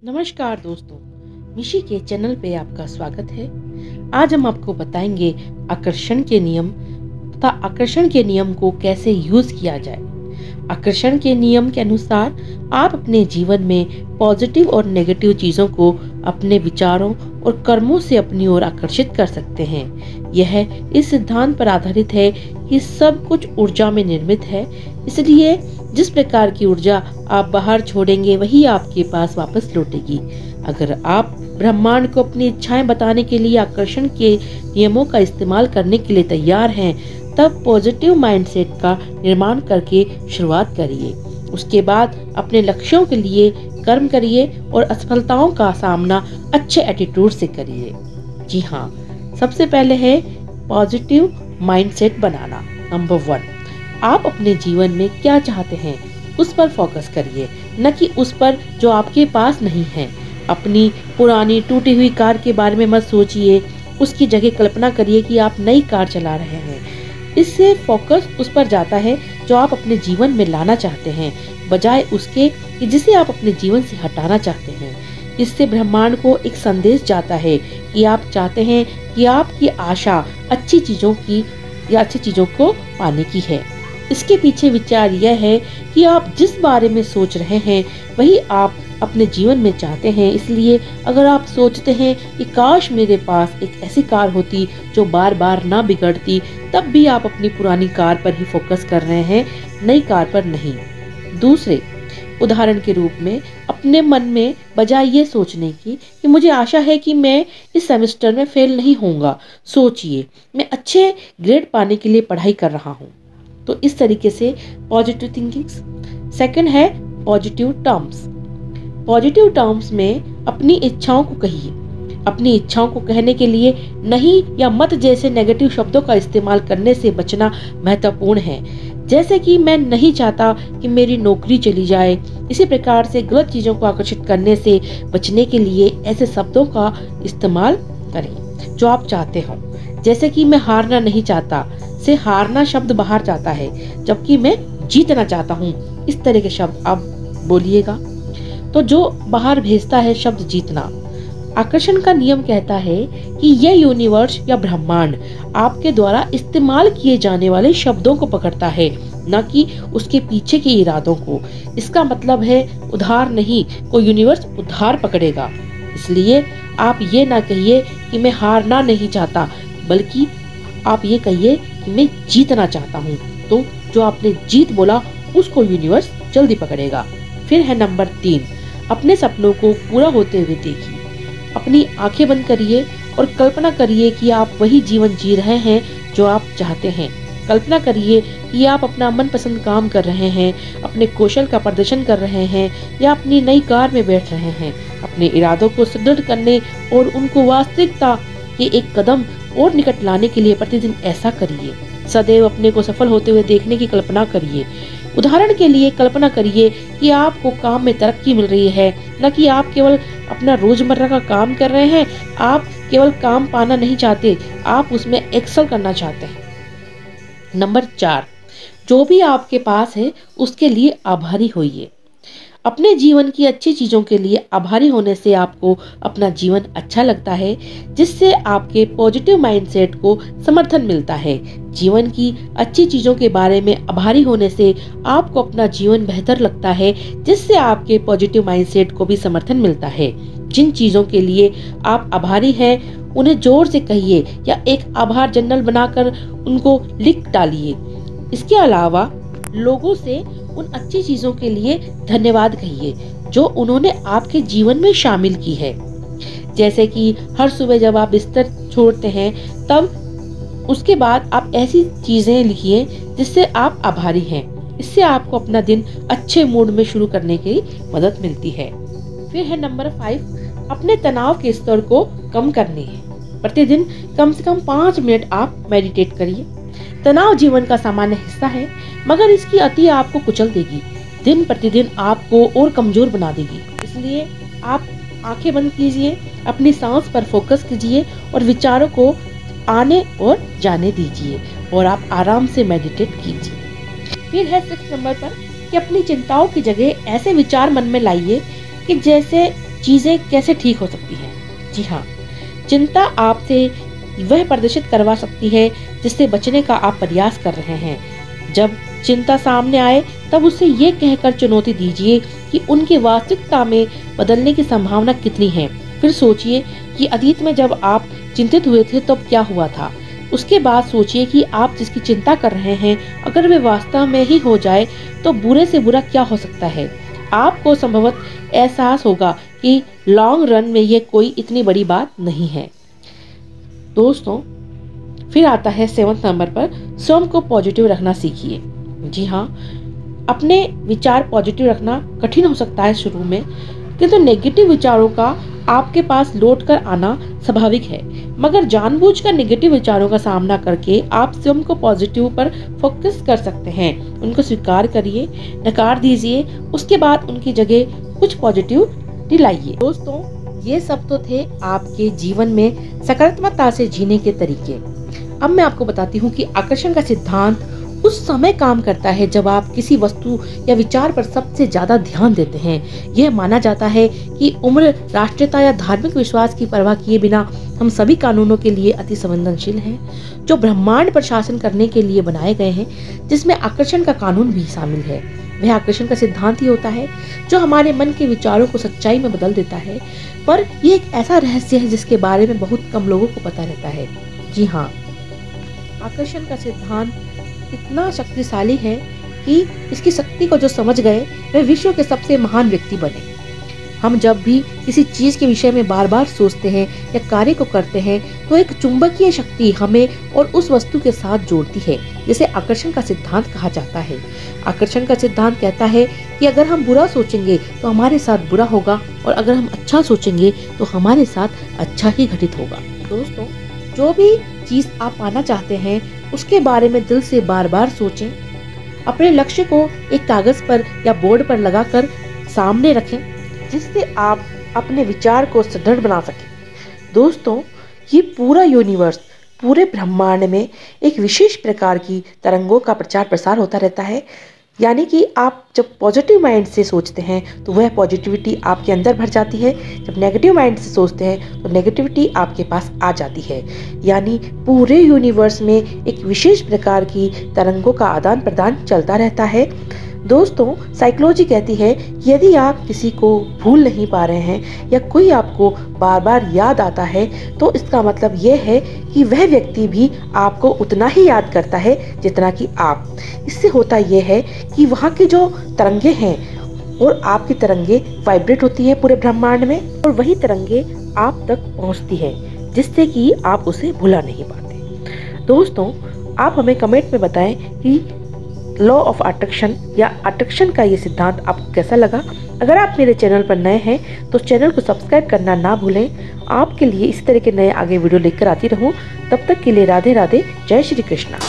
नमस्कार दोस्तों, मिशी के चैनल पे आपका स्वागत है। आज हम आपको बताएंगे आकर्षण के नियम तथा आकर्षण के नियम को कैसे यूज किया जाए। आकर्षण के नियम के अनुसार आप अपने जीवन में पॉजिटिव और नेगेटिव चीजों को अपने विचारों और कर्मों से अपनी ओर आकर्षित कर सकते हैं। यह इस सिद्धांत पर आधारित है कि सब कुछ ऊर्जा में निर्मित है, इसलिए जिस प्रकार की ऊर्जा आप बाहर छोड़ेंगे वही आपके पास वापस लौटेगी। अगर आप ब्रह्मांड को अपनी इच्छाएं बताने के लिए आकर्षण के नियमों का इस्तेमाल करने के लिए तैयार हैं, तब पॉजिटिव माइंडसेट का निर्माण करके शुरुआत करिए। उसके बाद अपने लक्ष्यों के लिए कर्म करिए और असफलताओं का सामना अच्छे एटीट्यूड से करिए। जी हाँ, सबसे पहले है पॉजिटिव माइंडसेट बनाना। नंबर 1, आप अपने जीवन में क्या चाहते हैं उस पर फोकस करिए, न कि उस पर जो आपके पास नहीं है। अपनी पुरानी टूटी हुई कार के बारे में मत सोचिए, उसकी जगह कल्पना करिए कि आप नई कार चला रहे हैं। इससे फोकस उस पर जाता है जो आप अपने जीवन में लाना चाहते हैं, बजाय उसके कि जिसे आप अपने जीवन से हटाना चाहते हैं। इससे ब्रह्मांड को एक संदेश जाता है कि आप चाहते हैं कि आपकी आशा अच्छी चीजों को पाने की है। इसके पीछे विचार यह है कि आप जिस बारे में सोच रहे हैं वही आप अपने जीवन में चाहते हैं। इसलिए अगर आप सोचते हैं कि काश मेरे पास एक ऐसी कार होती जो बार बार ना बिगड़ती, तब भी आप अपनी पुरानी कार पर ही फोकस कर रहे हैं, नई कार पर नहीं। दूसरे उदाहरण के रूप में अपने मन में बजाय ये सोचने की कि मुझे आशा है कि मैं इस सेमेस्टर में फेल नहीं होऊंगा, सोचिए मैं अच्छे ग्रेड पाने के लिए पढ़ाई कर रहा हूँ। तो इस तरीके से पॉजिटिव थिंकिंग। सेकंड है पॉजिटिव टर्म्स। पॉजिटिव टर्म्स में अपनी इच्छाओं को कहिए। अपनी इच्छाओं को कहने के लिए नहीं या मत जैसे नेगेटिव शब्दों का इस्तेमाल करने से बचना महत्वपूर्ण है। जैसे कि मैं नहीं चाहता कि मेरी नौकरी चली जाए। इसी प्रकार से गलत चीजों को आकर्षित करने से बचने के लिए ऐसे शब्दों का इस्तेमाल करें जो आप चाहते हो। जैसे कि मैं हारना नहीं चाहता से हारना शब्द बाहर जाता है, जबकि मैं जीतना चाहता हूँ। इस तरह के शब्द आप बोलिएगा तो जो बाहर भेजता है शब्द जीतना। आकर्षण का नियम कहता है कि यह यूनिवर्स या ब्रह्मांड आपके द्वारा इस्तेमाल किए जाने वाले शब्दों को पकड़ता है, न कि उसके पीछे के इरादों को। इसका मतलब है उधार नहीं, कोई यूनिवर्स उधार पकड़ेगा। इसलिए आप ये ना कहिए कि मैं हारना नहीं चाहता, बल्कि आप ये कहिए कि मैं जीतना चाहता हूँ। तो जो आपने जीत बोला उसको यूनिवर्स जल्दी पकड़ेगा। फिर है नंबर 3, अपने सपनों को पूरा होते हुए देखिए। अपनी आंखें बंद करिए और कल्पना करिए कि आप वही जीवन जी रहे हैं जो आप चाहते हैं। कल्पना करिए कि आप अपना मनपसंद काम कर रहे हैं, अपने कौशल का प्रदर्शन कर रहे हैं या अपनी नई कार में बैठ रहे हैं। अपने इरादों को सुदृढ़ करने और उनको वास्तविकता के एक कदम और निकट लाने के लिए प्रतिदिन ऐसा करिए। सदैव अपने को सफल होते हुए देखने की कल्पना करिए। उदाहरण के लिए कल्पना करिए कि आपको काम में तरक्की मिल रही है, न कि आप केवल अपना रोजमर्रा का काम कर रहे हैं। आप केवल काम पाना नहीं चाहते, आप उसमें एक्सेल करना चाहते हैं। नंबर 4, जो भी आपके पास है उसके लिए आभारी होइए। अपने जीवन की अच्छी चीजों के लिए आभारी होने से आपको अपना जीवन अच्छा लगता है, जिससे आपके पॉजिटिव माइंडसेट को समर्थन मिलता है। जीवन की अच्छी चीजों के बारे में आभारी होने से आपको अपना जीवन बेहतर लगता है, जिससे आपके पॉजिटिव माइंडसेट को भी समर्थन मिलता है। जिन चीजों के लिए आप आभारी हैं उन्हें जोर से कहिए या एक आभार जर्नल बनाकर उनको लिख डालिए। इसके अलावा लोगों से उन अच्छी चीजों के लिए धन्यवाद कहिए जो उन्होंने आपके जीवन में शामिल की है। जैसे कि हर सुबह जब आप बिस्तर छोड़ते हैं, तब उसके बाद आप ऐसी चीजें लिखिए जिससे आप आभारी हैं। इससे आपको अपना दिन अच्छे मूड में शुरू करने की मदद मिलती है। फिर है नंबर 5, अपने तनाव के स्तर को कम करने हैं। प्रतिदिन कम से कम 5 मिनट आप मेडिटेट करिए। तनाव जीवन का सामान्य हिस्सा है, मगर इसकी अति आपको कुचल देगी, दिन प्रतिदिन आपको और कमजोर बना देगी। इसलिए आप आंखें बंद कीजिए, अपनी सांस पर फोकस कीजिए और विचारों को आने और जाने दीजिए और आप आराम से मेडिटेट कीजिए। फिर है 6 नंबर पर कि अपनी चिंताओं की जगह ऐसे विचार मन में लाइए कि जैसे चीजें कैसे ठीक हो सकती हैं। जी हाँ, चिंता आपसे वह प्रदर्शित करवा सकती है जिससे बचने का आप प्रयास कर रहे हैं। जब चिंता सामने आए तब उसे ये कहकर चुनौती दीजिए कि उनकी वास्तविकता में बदलने की संभावना कितनी है। फिर सोचिए कि अतीत में जब आप चिंतित हुए थे तब क्या हुआ था। उसके बाद सोचिए कि आप जिसकी चिंता कर रहे हैं अगर वे वास्तव में ही हो जाए तो बुरे से बुरा क्या हो सकता है। आपको संभवतः एहसास होगा कि लॉन्ग रन में ये कोई इतनी बड़ी बात नहीं है। दोस्तों, फिर आता है 7 नंबर पर, स्वयं को पॉजिटिव रखना सीखिए। जी हाँ, अपने विचार पॉजिटिव रखना कठिन हो सकता है शुरू में, किंतु नेगेटिव विचारों का आपके पास लौट कर आना स्वाभाविक है। मगर जानबूझकर नेगेटिव विचारों का सामना करके आप स्वयं को पॉजिटिव पर फोकस कर सकते हैं। उनको स्वीकार करिए, नकार दीजिए, उसके बाद उनकी जगह कुछ पॉजिटिव दिलाइए। दोस्तों, ये सब तो थे आपके जीवन में सकारात्मकता से जीने के तरीके। अब मैं आपको बताती हूँ कि आकर्षण का सिद्धांत उस समय काम करता है जब आप किसी वस्तु या विचार पर सबसे ज्यादा ध्यान देते हैं। यह माना जाता है कि उम्र, राष्ट्रीयता या धार्मिक विश्वास की परवाह किए बिना हम सभी कानूनों के लिए अति संवेदनशील हैं, जो ब्रह्मांड पर शासन करने के लिए बनाए गए हैं, जिसमें आकर्षण का कानून भी शामिल है। वह आकर्षण का सिद्धांत ही होता है जो हमारे मन के विचारों को सच्चाई में बदल देता है। पर यह एक ऐसा रहस्य है जिसके बारे में बहुत कम लोगों को पता रहता है। जी हाँ, आकर्षण का सिद्धांत इतना शक्तिशाली है कि इसकी शक्ति को जो समझ गए वे विश्व के सबसे महान व्यक्ति बने। हम जब भी किसी चीज के विषय में बार बार सोचते हैं या कार्य को करते हैं तो एक चुंबकीय शक्ति हमें और उस वस्तु के साथ जोड़ती है, जिसे आकर्षण का सिद्धांत कहा जाता है। आकर्षण का सिद्धांत कहता है कि अगर हम बुरा सोचेंगे तो हमारे साथ बुरा होगा और अगर हम अच्छा सोचेंगे तो हमारे साथ अच्छा ही घटित होगा। दोस्तों, जो भी चीज आप पाना चाहते हैं उसके बारे में दिल से बार बार सोचें। अपने लक्ष्य को एक कागज पर या बोर्ड पर लगाकर सामने रखें, जिससे आप अपने विचार को सुदृढ़ बना सकें। दोस्तों, ये पूरा यूनिवर्स, पूरे ब्रह्मांड में एक विशेष प्रकार की तरंगों का प्रचार प्रसार होता रहता है। यानी कि आप जब पॉजिटिव माइंड से सोचते हैं तो वह पॉजिटिविटी आपके अंदर भर जाती है, जब नेगेटिव माइंड से सोचते हैं तो नेगेटिविटी आपके पास आ जाती है। यानी पूरे यूनिवर्स में एक विशेष प्रकार की तरंगों का आदान प्रदान चलता रहता है। दोस्तों, साइकोलॉजी कहती है कि यदि आप किसी को भूल नहीं पा रहे हैं या कोई आपको बार बार याद आता है तो इसका मतलब यह है कि वह व्यक्ति भी आपको उतना ही याद करता है जितना कि आप। इससे होता यह है कि वहाँ की जो तरंगे हैं और आपकी तरंगे वाइब्रेट होती है पूरे ब्रह्मांड में, और वही तरंगे आप तक पहुँचती है, जिससे कि आप उसे भुला नहीं पाते। दोस्तों, आप हमें कमेंट में बताएं कि लॉ ऑफ अट्रैक्शन या अट्रैक्शन का ये सिद्धांत आपको कैसा लगा। अगर आप मेरे चैनल पर नए हैं तो चैनल को सब्सक्राइब करना ना भूलें। आपके लिए इसी तरह के नए आगे वीडियो लेकर आती रहूं। तब तक के लिए राधे राधे, जय श्री कृष्णा।